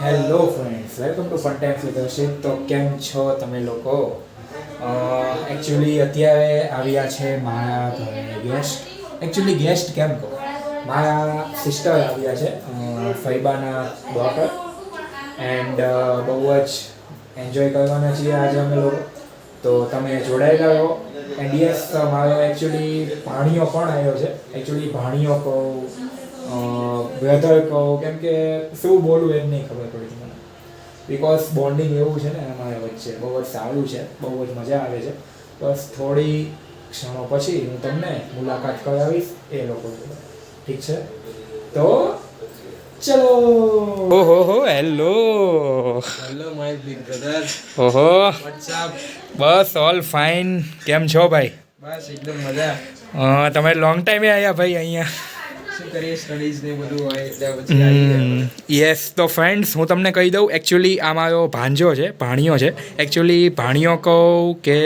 Hello friends, welcome to fun times with Harshit. તો કેમ છો તમે લોકો? એકચ્યુઅલી અત્યારે આવ્યા છે મારા ઘરે ગેસ્ટ. એકચ્યુઅલી ગેસ્ટ કેમ કહો, મારા સિસ્ટર આવ્યા છે, ફૈબાના ડોટર. એન્ડ બહુ જ એન્જોય કરવાના છીએ આજે અમે લોકો. તો તમે જોડાયેલા રહો. એન્ડ યસ, મારો એકચ્યુઅલી ભાણિયો પણ આવ્યો છે. એકચ્યુઅલી ભાણિયો કહું, બ્રધર કહું, કેમ કે શું બોલવું એમ નહીં ખબર પડી મને. બિકોઝ બોન્ડિંગ એવું છે ને અમારા વચ્ચે, બહુ જ સારું છે, બહુ જ મજા આવે છે. બસ થોડી ક્ષણો પછી હું તમને મુલાકાત કરાવીશ એ લોકો જોડે. ઠીક છે? તો ચલો. ઓહો હો, હેલો માય બિગ બ્રધર. ઓહો, વોટ્સ અપ? બસ ઓલ ફાઇન. કેમ છો ભાઈ? બસ એકદમ મજા. તમે લોંગ ટાઈમે આવ્યા ભાઈ અહીંયા. શું કરીએ, સ્ટડીઝ ને બધું હોય એટલે પછી આવી ગયા. યસ, તો ફ્રેન્ડ્સ હું તમને કહી દઉં, એકચ્યુઅલી આ મારો ભાંજો છે, ભાણિયો છે. એકચ્યુઅલી ભાણિયો કહું કે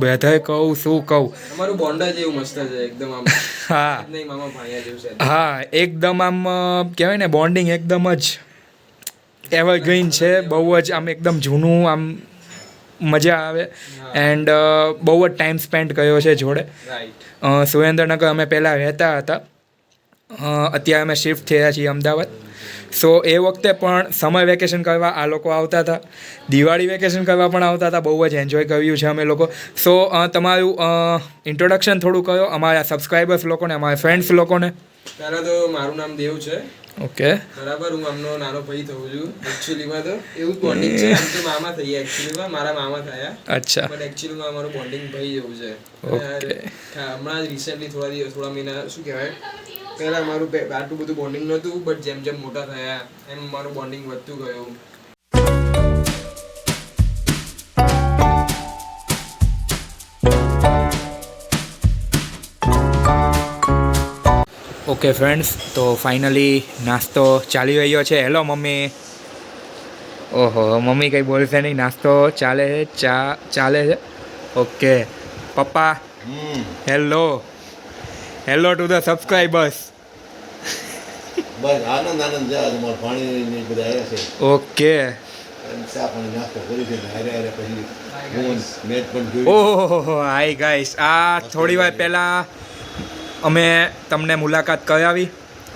બ્રધર કહું, શું કહું. અમારું બોન્ડ જ એવું મસ્ત છે એકદમ, આમ હા નહીં મામા ભાણિયા જેવું છે. હા, એકદમ આમ કહેવાય ને, બોન્ડિંગ એકદમ જ એવરગ્રીન છે. બહુ જ આમ એકદમ જૂનું, આમ મજા આવે. એન્ડ બહુ જ ટાઈમ સ્પેન્ડ કર્યો છે જોડે. રાઈટ. સુરેન્દ્રનગર અમે પહેલાં રહેતા હતા, અત્યારે અમે શિફ્ટ થયા છીએ અમદાવાદ. સો એ વખતે પણ સમર વેકેશન કરવા આ લોકો આવતા હતા, દિવાળી વેકેશન કરવા પણ આવતા હતા. બહુ જ એન્જોય કર્યું છે અમે લોકો. સો તમારું ઇન્ટ્રોડક્શન થોડું કરો અમારા સબસ્ક્રાઈબર્સ લોકોને, અમારા ફ્રેન્ડ્સ લોકોને. પહેલાં તો મારું નામ દેવ છે. ઓકે, બરાબર. હું આમનો નાનો ભાઈ થઉં છું. એકચ્યુઅલીમાં તો એવું બોન્ડિંગ છે. આમ તો મામા થયા, એકચ્યુઅલીમાં મારા મામા થયા. અચ્છા, બટ એકચ્યુઅલીમાં અમારું બોન્ડિંગ ભાઈ જેવું છે. ઓકે. હમણાં જ રિસેન્ટલી થોડા મહિના શું કહેવાય, પહેલાં મારું આટલું બધું બોન્ડિંગ નહોતું, બટ જેમ જેમ મોટા થયા એમ મારું બોન્ડિંગ વધતું ગયું. ઓકે ફ્રેન્ડ્સ, તો ફાઇનલી નાસ્તો ચાલી રહ્યો છે. Hello mummy. ઓહો, મમ્મી કંઈ બોલશે નહીં, નાસ્તો ચાલે છે, ચા ચાલે છે. ઓકે પપ્પા, hello hello to the subscribers. બસ આનંદ છે. આજે મારા પાણી બધા આવ્યા છે. ઓકે. ચા પાણી નાસ્તો કરી છે. હારે પછી હું મેચ પણ જોઈ. ઓહો, હાય ગાઈસ, આ થોડી વાર પહેલાં અમે તમને મુલાકાત કરાવી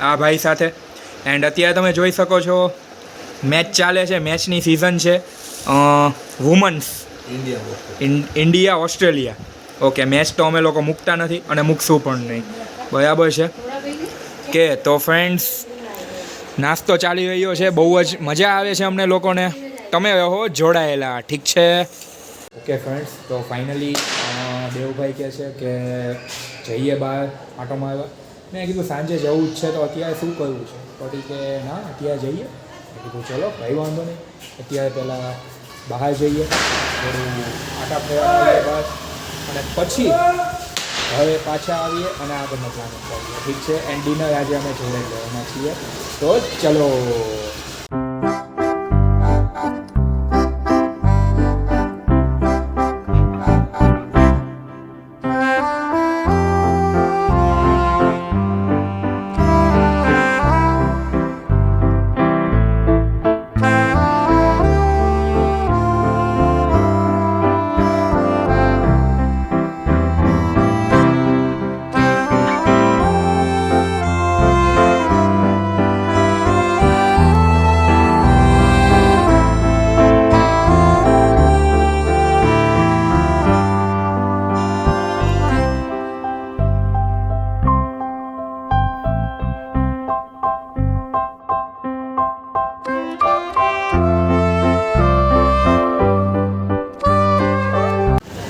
આ ભાઈ સાથે. એન્ડ અત્યારે તમે જોઈ શકો છો મેચ ચાલે છે, મેચની સિઝન છે, women's India Australia. Okay, match તો અમે લોકો મૂકતા નથી અને મૂકશું પણ નહીં, બરાબર છે કે? તો ફ્રેન્ડ્સ, નાસ્તો ચાલી રહ્યો છે, બહુ જ મજા આવે છે અમને લોકોને. તમે રહો જોડાયેલા, ઠીક છે? ઓકે ફ્રેન્ડ્સ, તો ફાઇનલી દેવભાઈ કહે છે કે જઈએ બહાર આંટો મારવા. મેં કીધું સાંજે જવું જ છે, તો અત્યારે શું કરવું છે? તો કે ના, અત્યારે જઈએ. મેં કીધું ચલો, કંઈ વાંધો નહીં, અત્યારે પહેલાં બહાર જઈએ, થોડું આટા ફેરવા આવીએ બહાર, અને પછી હવે પાછા આવીએ અને આગળનો પ્લાન કરીએ. ઠીક છે? એન્ડ ડિનર આજે અમે જોડે લેવાના છીએ, તો ચલો.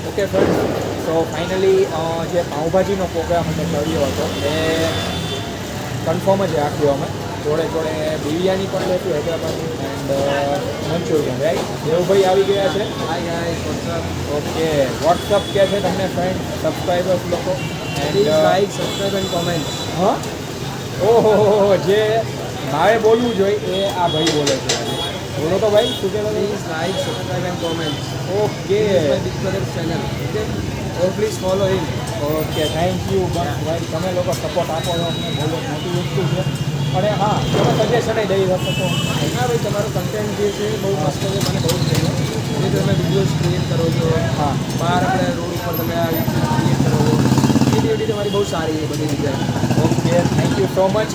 ઓકે ફ્રેન્ડ્સ, તો ફાઇનલી જે પાઉંભાજીનો પ્રોગ્રામ અમે કર્યો હતો એ કન્ફર્મ જ રાખ્યો અમે. જોડે જોડે બિરયાની પણ લેતું હૈદરાબાદની એન્ડ મંચુરિયન. રાઈટ? દેવભાઈ આવી ગયા છે. Hi guys, what's up? Okay, what's up કે છે તમને ફ્રેન્ડ સબસ્ક્રાઈબર્સ લોકો? Please like, subscribe and comment. હા, ઓહો, જે મારે બોલવું જોઈએ એ આ ભાઈ બોલે છે. બોલો તો ભાઈ, શું કહેવાય? Please like, subscribe and comment. Okay, my big brother channel. Okay, or please follow him. Okay, thank you. બસ ભાઈ, તમે લોકો સપોર્ટ આપો છો અમને, બહુ જ મોટી વસ્તુ છે. અને હા તમે સજેશન દઈ શકો. હા ભાઈ તમારો કન્ટેન્ટ જે છે બહુ મસ્ત છે, મને બહુ જ ગમ્યો. જે તમે વિડીયોઝ ક્રિએટ કરો છો, હા બહાર આપણે રોડ ઉપર તમે આવી ક્રિએટ કરો છો, ક્રિએટિવિટી તમારી બહુ સારી છે બધી રીતે. Okay, thank you so much.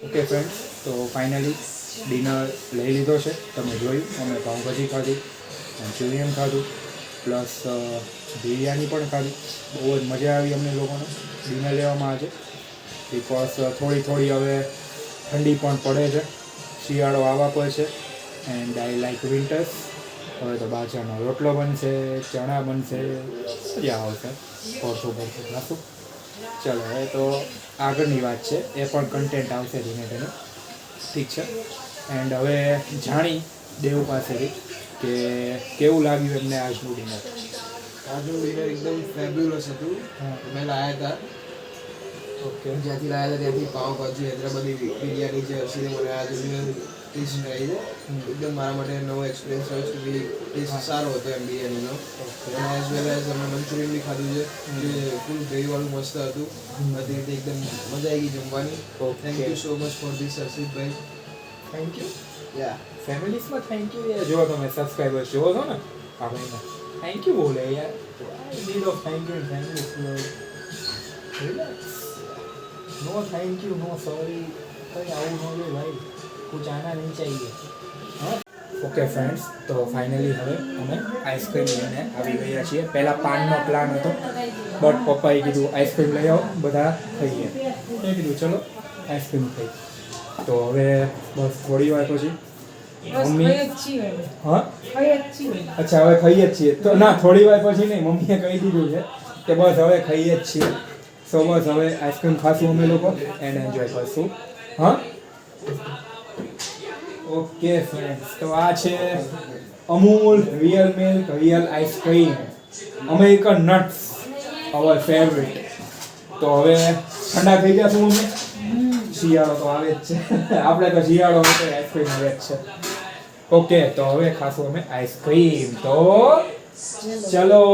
Okay friends, તો ફાઇનલી ડિનર લઈ લીધો છે. તમે જોયું અમે પાઉંભાજી ખાધી, મંચુરિયન ખાધું, પ્લસ બિરયાની પણ ખાધી. બહુ જ મજા આવી અમને લોકોને ડિનર લેવામાં આજે, બિકોઝ થોડી હવે ઠંડી પણ પડે છે, શિયાળો આવવા પર છે એન્ડ આઈ લાઈક વિન્ટર્સ. હવે તો બાજરાનો રોટલો બનશે, ચણા બનશે, મજા આવશે. પડતું ખાશું. ચાલો હવે તો આગળની વાત છે, એ પણ કન્ટેન્ટ આવશે ધીમે ધીમે, ઠીક છે. એન્ડ હવે જાણી દેવ પાસેથી કે કેવું લાગ્યું એમને આજનું ડિનર. આજનું ડિનર એકદમ ફેબ્યુલસ હતું. અમે લાયા હતા, ઓકે જ્યાંથી લાયા હતા ત્યાંથી પાવભાજી, હૈદરાબાદી બિરયાની જે હશે મને આજે ટેસ્ટ કરાવી છે. એકદમ મારા માટે નવો એક્સપિરિયન્સ રહ્યો છે કે ટેસ્ટ સારો હતો એમ બિરયાનીનો. અને એઝ વેલ એઝ અમે મંચુરિયન બી ખાધું છે, જે ફૂલ ગ્રેવીવાળું મસ્ત હતું. બધી રીતે એકદમ મજા આવી ગઈ જમવાની. Thank you so much for this હર્ષિતભાઈ. Thank you. યા ફેમિલીસમાં થેન્ક યુ યાર. જો તમે સબસ્ક્રાઈબર્સ જોવો છો ને આપણે થેન્ક યુ બોલે યાર. Need of thank you families. Relax. No thank you, no sorry, કંઈ આવું ન લે ભાઈ. કુછ આના નહીં ચાહીએ. હા ઓકે ફ્રેન્ડ્સ, તો ફાઇનલી હવે અમે આઈસ્ક્રીમ લઈને આવી ગયા છીએ. પહેલાં પાનનો પ્લાન હતો, બટ પપ્પાએ કીધું આઈસ્ક્રીમ લઈ આવો, બધા ખાઈએ. મેં કીધું ચલો આઈસ્ક્રીમ ખાઈ. તો હવે બસ થોડી વાર પછી મમ્મી, હા અચ્છા હવે ખાઈએ જ છીએ. તો ના થોડી વાર પછી નહીં, મમ્મીએ કહી દીધું છે કે બસ હવે ખાઈએ જ છીએ. સો બસ હવે આઈસ્ક્રીમ ખાશું અમે લોકો એન્ડ એન્જોય કરશું. હા ઓકે ફ્રેન્ડ્સ, તો આ છે Amul real milk real ice cream American nuts, our favourite. તો હવે ઠંડા થઈ જશું અમે. શિયાળો તો આવે જ છે આપણે તો શિયાળો હોય તો આઈસ્ક્રીમ આવે જ છે. ઓકે, તો હવે ખાશું અમે આઈસ્ક્રીમ. તો ચલો.